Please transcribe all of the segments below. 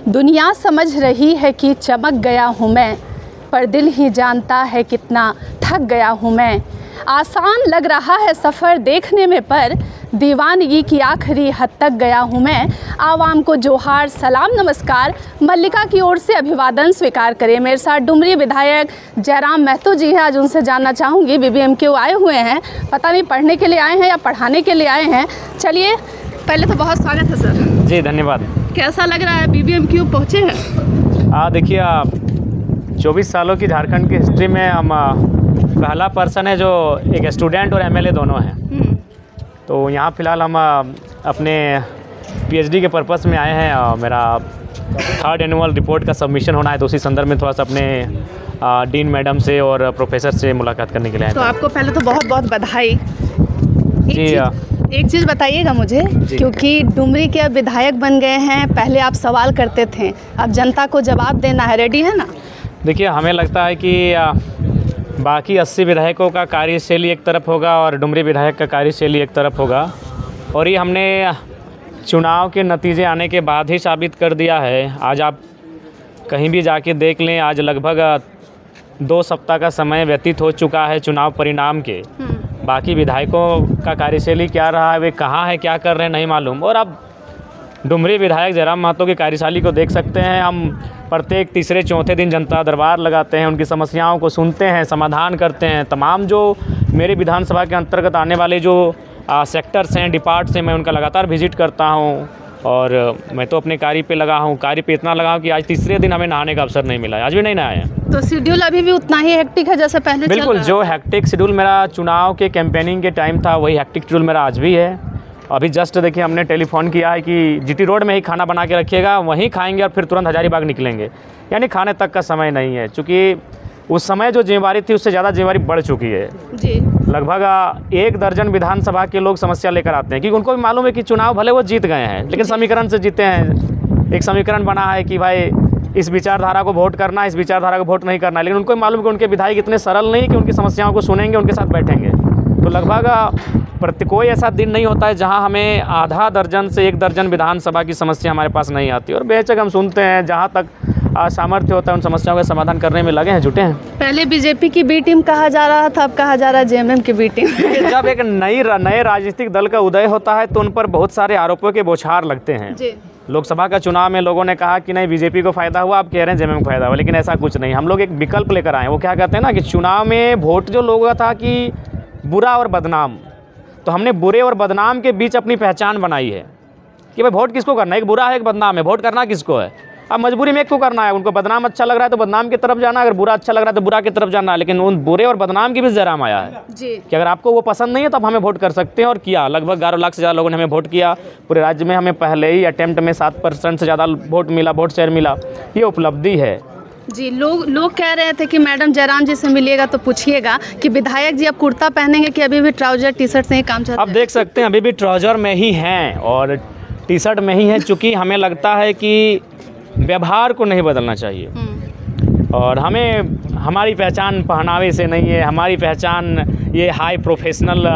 दुनिया समझ रही है कि चमक गया हूँ मैं, पर दिल ही जानता है कितना थक गया हूँ मैं। आसान लग रहा है सफ़र देखने में, पर दीवानगी की आखिरी हद तक गया हूँ मैं। आवाम को जोहार, सलाम, नमस्कार, मल्लिका की ओर से अभिवादन स्वीकार करें। मेरे साथ डुमरी विधायक जयराम महतो जी हैं। आज उनसे जानना चाहूँगी, BBMQ आए हुए हैं, पता नहीं पढ़ने के लिए आए हैं या पढ़ाने के लिए आए हैं। चलिए, पहले तो बहुत स्वागत है सर। जी धन्यवाद। कैसा लग रहा है, BBMQ पहुँचे हैं? देखिए, 24 सालों की झारखंड की हिस्ट्री में हम पहला पर्सन है जो एक स्टूडेंट और MLA दोनों हैं। तो यहाँ फ़िलहाल हम अपने PhD के पर्पस में आए हैं और मेरा 3rd एनुअल रिपोर्ट का सबमिशन होना है, तो उसी संदर्भ में थोड़ा सा अपने डीन मैडम से और प्रोफेसर से मुलाकात करने के लिए आए। तो आपको पहले तो बहुत बहुत बधाई। जी, एक चीज़ बताइएगा मुझे, क्योंकि डुमरी के अब विधायक बन गए हैं, पहले आप सवाल करते थे, अब जनता को जवाब देना है, रेडी है ना? देखिए, हमें लगता है कि बाकी 80 विधायकों का कार्यशैली एक तरफ होगा और डुमरी विधायक का कार्यशैली एक तरफ होगा, और ये हमने चुनाव के नतीजे आने के बाद ही साबित कर दिया है। आज आप कहीं भी जाके देख लें, आज लगभग 2 सप्ताह का समय व्यतीत हो चुका है चुनाव परिणाम के। बाकी विधायकों का कार्यशैली क्या रहा है, वे कहाँ है, क्या कर रहे हैं, नहीं मालूम। और अब डुमरी विधायक जयराम महतो की कार्यशैली को देख सकते हैं। हम प्रत्येक तीसरे चौथे दिन जनता दरबार लगाते हैं, उनकी समस्याओं को सुनते हैं, समाधान करते हैं। तमाम जो मेरे विधानसभा के अंतर्गत आने वाले जो सेक्टर्स हैं, डिपार्ट्स हैं, मैं उनका लगातार विजिट करता हूं। और मैं तो अपने कार्य पे लगा हूं, कार्य पे इतना लगा हूं कि आज तीसरे दिन हमें नहाने का अवसर नहीं मिला, आज भी नहीं नहाए हैं। तो शेड्यूल अभी भी उतना ही हेक्टिक है जैसे पहले? बिल्कुल, जो हेक्टिक शेड्यूल मेरा चुनाव के कैंपेनिंग के टाइम था, वही हेक्टिक शेड्यूल मेरा आज भी है। अभी जस्ट देखिए, हमने टेलीफोन किया है कि GT रोड में ही खाना बना के रखिएगा, वहीं खाएंगे और फिर तुरंत हजारीबाग निकलेंगे, यानी खाने तक का समय नहीं है। चूँकि उस समय जो जिम्मेवारी थी उससे ज़्यादा जिम्मेवारी बढ़ चुकी है जी। लगभग 1 दर्जन विधानसभा के लोग समस्या लेकर आते हैं, क्योंकि उनको भी मालूम है कि चुनाव भले वो जीत गए हैं, लेकिन समीकरण से जीते हैं। एक समीकरण बना है कि भाई इस विचारधारा को वोट करना, इस विचारधारा को वोट नहीं करना, लेकिन उनको भी मालूम है कि उनके विधायक इतने सरल नहीं कि उनकी समस्याओं को सुनेंगे, उनके साथ बैठेंगे। तो लगभग कोई ऐसा दिन नहीं होता है जहां हमें आधा दर्जन से 1 दर्जन विधानसभा की समस्या हमारे पास नहीं आती, और बेशक हम सुनते हैं, जहां तक सामर्थ्य होता है उन समस्याओं का समाधान करने में लगे हैं, जुटे हैं। पहले BJP की B टीम कहा जा रहा था, अब कहा जा रहा है JMM की B टीम। जब एक नए राजनीतिक दल का उदय होता है तो उन पर बहुत सारे आरोपों के बौछार लगते हैं जी। लोकसभा का चुनाव में लोगों ने कहा कि नहीं BJP को फ़ायदा हुआ, आप कह रहे हैं JMM को फ़ायदा हुआ, लेकिन ऐसा कुछ नहीं। हम लोग एक विकल्प लेकर आए। वो क्या कहते हैं ना कि चुनाव में वोट जो लोगों का था कि बुरा और बदनाम, तो हमने बुरे और बदनाम के बीच अपनी पहचान बनाई है कि भाई वोट किसको करना है, एक बुरा है एक बदनाम है, वोट करना किसको है। अब मजबूरी में एक को करना है, उनको बदनाम अच्छा लग रहा है तो बदनाम की तरफ जाना, अगर बुरा अच्छा लग रहा है तो बुरा की तरफ जाना है। लेकिन उन बुरे और बदनाम की भी जयराम आया है जी कि अगर आपको वो पसंद नहीं है तो आप हमें वोट कर सकते हैं, और किया। लगभग 11 लाख से ज़्यादा लोगों ने हमें वोट किया। पूरे राज्य में हमें पहले ही अटेम्प्ट में 7% से ज़्यादा वोट मिला, वोट शेयर मिला। ये उपलब्धि है जी। लोग कह रहे थे कि मैडम जयराम जी से मिलिएगा तो पूछिएगा कि विधायक जी अब कुर्ता पहनेंगे कि अभी भी ट्राउजर T-शर्ट से ही काम चलता है? अब देख सकते हैं, अभी भी ट्राउजर में ही हैं और T-शर्ट में ही हैं, चूँकि हमें लगता है कि व्यवहार को नहीं बदलना चाहिए। और हमें हमारी पहचान पहनावे से नहीं है, हमारी पहचान ये हाई प्रोफेशनल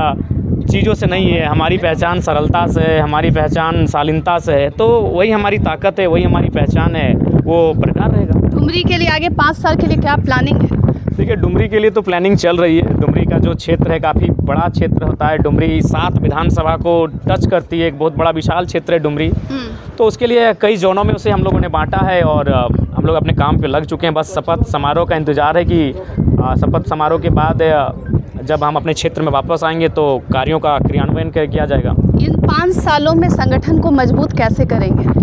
चीज़ों से नहीं है, हमारी पहचान सरलता से है, हमारी पहचान शालीनता से है। तो वही हमारी ताकत है, वही हमारी पहचान है, वो बरकरार रहेगा। डुमरी के लिए आगे 5 साल के लिए क्या प्लानिंग है? देखिए, डुमरी के लिए तो प्लानिंग चल रही है। डुमरी का जो क्षेत्र है काफ़ी बड़ा क्षेत्र होता है। डुमरी 7 विधानसभा को टच करती है, एक बहुत बड़ा विशाल क्षेत्र है डुमरी। तो उसके लिए कई जोनों में उसे हम लोगों ने बांटा है और हम लोग अपने काम पे लग चुके हैं। बस शपथ समारोह का इंतज़ार है कि शपथ समारोह के बाद जब हम अपने क्षेत्र में वापस आएंगे तो कार्यों का क्रियान्वयन किया जाएगा। इन 5 सालों में संगठन को मजबूत कैसे करेंगे?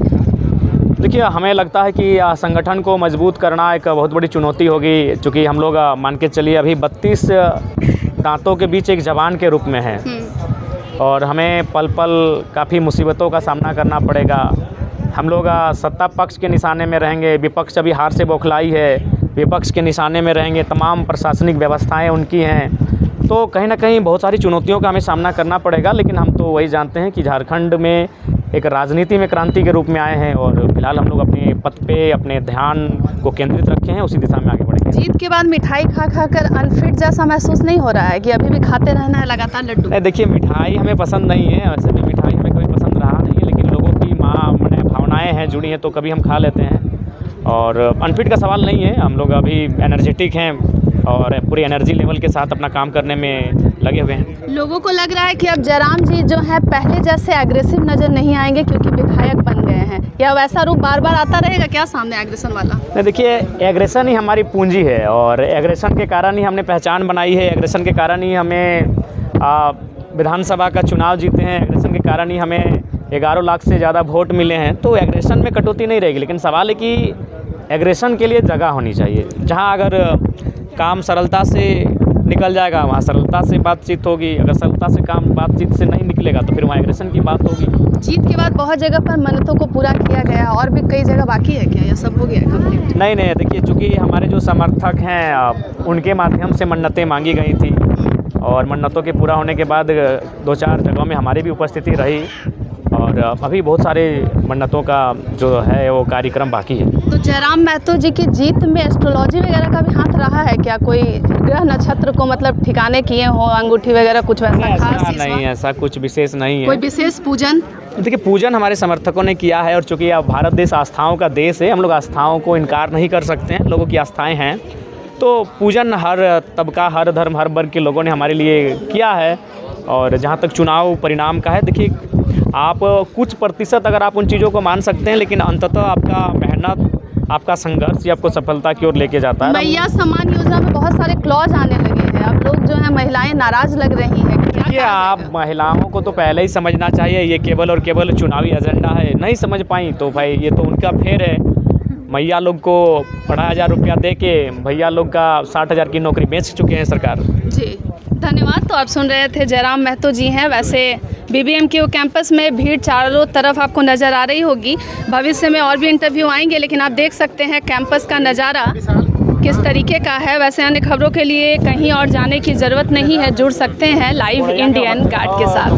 देखिए, हमें लगता है कि संगठन को मजबूत करना एक बहुत बड़ी चुनौती होगी, क्योंकि हम लोग मान के चलिए अभी 32 दांतों के बीच एक जवान के रूप में हैं, और हमें पल पल काफ़ी मुसीबतों का सामना करना पड़ेगा। हम लोग सत्ता पक्ष के निशाने में रहेंगे, विपक्ष अभी हार से बौखलाई है, विपक्ष के निशाने में रहेंगे, तमाम प्रशासनिक व्यवस्थाएं उनकी हैं। तो कहीं ना कहीं बहुत सारी चुनौतियों का हमें सामना करना पड़ेगा, लेकिन हम तो वही जानते हैं कि झारखंड में एक राजनीति में क्रांति के रूप में आए हैं, और फिलहाल हम लोग अपने पथ पे अपने ध्यान को केंद्रित रखे हैं, उसी दिशा में आगे बढ़ेंगे। जीत के बाद मिठाई खा कर अनफिट जैसा महसूस नहीं हो रहा है कि अभी भी खाते रहना है लगातार लड्डू? नहीं, देखिए, मिठाई हमें पसंद नहीं है, वैसे भी मिठाई हमें कोई पसंद रहा नहीं है, लेकिन लोगों की भावनाएं माताएँ हैं जुड़ी हैं तो कभी हम खा लेते हैं। और अनफिट का सवाल नहीं है, हम लोग अभी एनर्जेटिक हैं और पूरी एनर्जी लेवल के साथ अपना काम करने में लगे हुए हैं। लोगों को लग रहा है कि अब जयराम जी जो है पहले जैसे एग्रेसिव नज़र नहीं आएंगे क्योंकि विधायक बन गए हैं, या वैसा रूप बार बार आता रहेगा क्या सामने एग्रेशन वाला? नहीं, देखिए, एग्रेशन ही हमारी पूंजी है और एग्रेशन के कारण ही हमने पहचान बनाई है, एग्रेशन के कारण ही हमें विधानसभा का चुनाव जीते हैं, एग्रेशन के कारण ही हमें 11 लाख से ज़्यादा वोट मिले हैं। तो एग्रेशन में कटौती नहीं रहेगी, लेकिन सवाल है कि एग्रेशन के लिए जगह होनी चाहिए। जहां अगर काम सरलता से निकल जाएगा वहाँ सरलता से बातचीत होगी, अगर सरलता से काम बातचीत से नहीं निकलेगा तो फिर वहाँ एग्रेशन की बात होगी। जीत के बाद बहुत जगह पर मन्नतों को पूरा किया गया और भी कई जगह बाकी है क्या, या सब हो गया कंप्लीट? नहीं, देखिए, चूँकि हमारे जो समर्थक हैं उनके माध्यम से मन्नतें मांगी गई थी और मन्नतों के पूरा होने के बाद 2-4 जगहों में हमारी भी उपस्थिति रही और अभी बहुत सारे मन्नतों का जो है वो कार्यक्रम बाकी है। तो जयराम महतो जी की जीत में एस्ट्रोलॉजी वगैरह का भी हाथ रहा है क्या? कोई ग्रह नक्षत्र को मतलब ठिकाने किए हो, अंगूठी वगैरह कुछ वैसा खास? नहीं, ऐसा कुछ विशेष नहीं है। कोई विशेष पूजन? देखिए, पूजन हमारे समर्थकों ने किया है और चूँकि अब भारत देश आस्थाओं का देश है, हम लोग आस्थाओं को इनकार नहीं कर सकते हैं, लोगों की आस्थाएँ हैं। तो पूजन हर तबका, हर धर्म, हर वर्ग के लोगों ने हमारे लिए किया है। और जहाँ तक चुनाव परिणाम का है, देखिए, आप कुछ प्रतिशत अगर आप उन चीज़ों को मान सकते हैं, लेकिन अंततः आपका मेहनत, आपका संघर्ष ही आपको सफलता की ओर लेके जाता है। मैया सम्मान योजना में बहुत सारे क्लॉज आने लगे हैं, अब लोग जो है महिलाएं नाराज़ लग रही हैं। देखिए, आप महिलाओं को तो पहले ही समझना चाहिए ये केवल और केवल चुनावी एजेंडा है। नहीं समझ पाई तो भाई ये तो उनका फेर है। मैया लोग को 2,500 रुपया दे के भैया लोग का 60,000 की नौकरी बेच चुके हैं सरकार। जी, धन्यवाद। तो आप सुन रहे थे जयराम महतो जी हैं। वैसे BBMKU कैंपस में भीड़ चारों तरफ आपको नज़र आ रही होगी। भविष्य में और भी इंटरव्यू आएंगे, लेकिन आप देख सकते हैं कैंपस का नज़ारा किस तरीके का है। वैसे अन्य खबरों के लिए कहीं और जाने की ज़रूरत नहीं है, जुड़ सकते हैं लाइव इंडियन गार्ड के साथ।